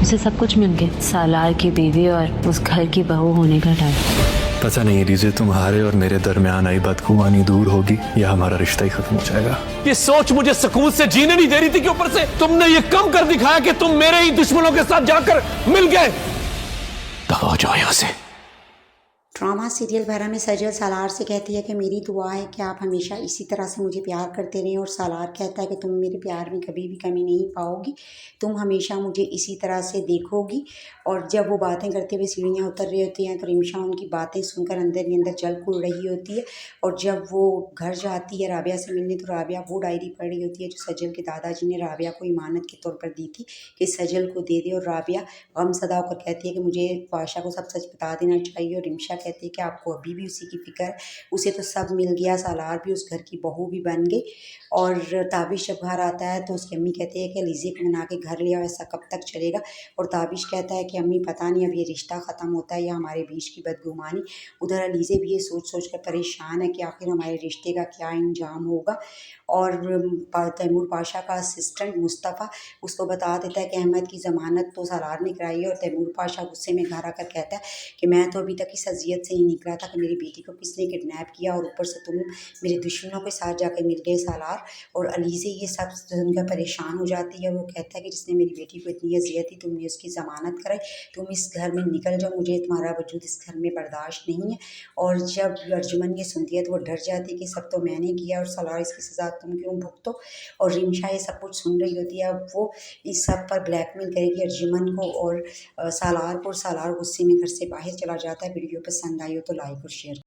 उसे सब कुछ मिल गया, सालार की बीवी और उस घर की बहू होने का डर। पता नहीं एलिज़े, तुम्हारे और मेरे दरमियान आई बदगुमानी दूर होगी या हमारा रिश्ता ही खत्म हो जाएगा। ये सोच मुझे सुकून से जीने नहीं दे रही थी कि ऊपर से तुमने ये कम कर दिखाया कि तुम मेरे ही दुश्मनों के साथ जाकर मिल गए। दफा हो जाओ यहां से। ड्रामा सीरियल भरा में सजल सालार से कहती है कि मेरी दुआ है कि आप हमेशा इसी तरह से मुझे प्यार करते रहें, और सालार कहता है कि तुम मेरे प्यार में कभी भी कमी नहीं पाओगी, तुम हमेशा मुझे इसी तरह से देखोगी। और जब वो बातें करते हुए सीढ़ियाँ उतर रही होती हैं तो रिमशा उनकी बातें सुनकर अंदर ही अंदर जल कुड़ रही होती है। और जब वो घर जाती है राबिया से मिलने तो राबिया वो डायरी पढ़ रही होती है जो सजल के दादाजी ने राबिया को इमानत के तौर पर दी थी कि सजल को दे दे। और राबिया गमज़दा होकर कहती है कि मुझे पाशा को सब सच बता देना चाहिए। और रिमशा कहती है कि आपको अभी भी उसी की फिक्र है, उसे तो सब मिल गया, सालार भी उस घर की बहू भी बन गई। और ताबिश जब घर आता है तो उसकी अम्मी कहती है कि लीज़े को मना के घर ले आओ, ऐसा कब तक चलेगा। और ताबिश कहता है कि अम्मी पता नहीं अब ये रिश्ता ख़त्म होता है या हमारे बीच की बदगुमानी। उधर अलीज़े भी ये सोच सोच कर परेशान है कि आखिर हमारे रिश्ते का क्या इंजाम होगा। और तैमूर पाशा का असिस्टेंट मुस्तफ़ा उसको बता देता है कि अहमद की ज़मानत तो सालार ने कराई है। और तैमूर पाशा गुस्से में घर आकर कहता है कि मैं तो अभी तक इस अजियत से ही निकला था कि मेरी बेटी को किसने किडनैप किया, और ऊपर से तुम मेरे दुश्मनों के साथ जाकर मिल गए सालार। और अलीज़े ये सब सुनकर परेशान हो जाती है। वो कहता है कि जिसने मेरी बेटी को इतनी अजियत दी तुमने उसकी ज़मानत कराई, तुम इस घर में निकल जाओ, मुझे तुम्हारा वजूद इस घर में बर्दाश्त नहीं है। और जब अर्जुमन ये सुनती है तो वो डर जाती है कि सब तो मैंने किया और सालार इसकी सज़ा तुम क्यों भुगतो। और रिमशा ये सब कुछ सुन रही होती है। अब वो इस सब पर ब्लैकमेल करेगी अर्जुमन को और सालार को। सालार गुस्से में घर से बाहर चला जाता है। वीडियो पसंद आई हो तो लाइक और शेयर।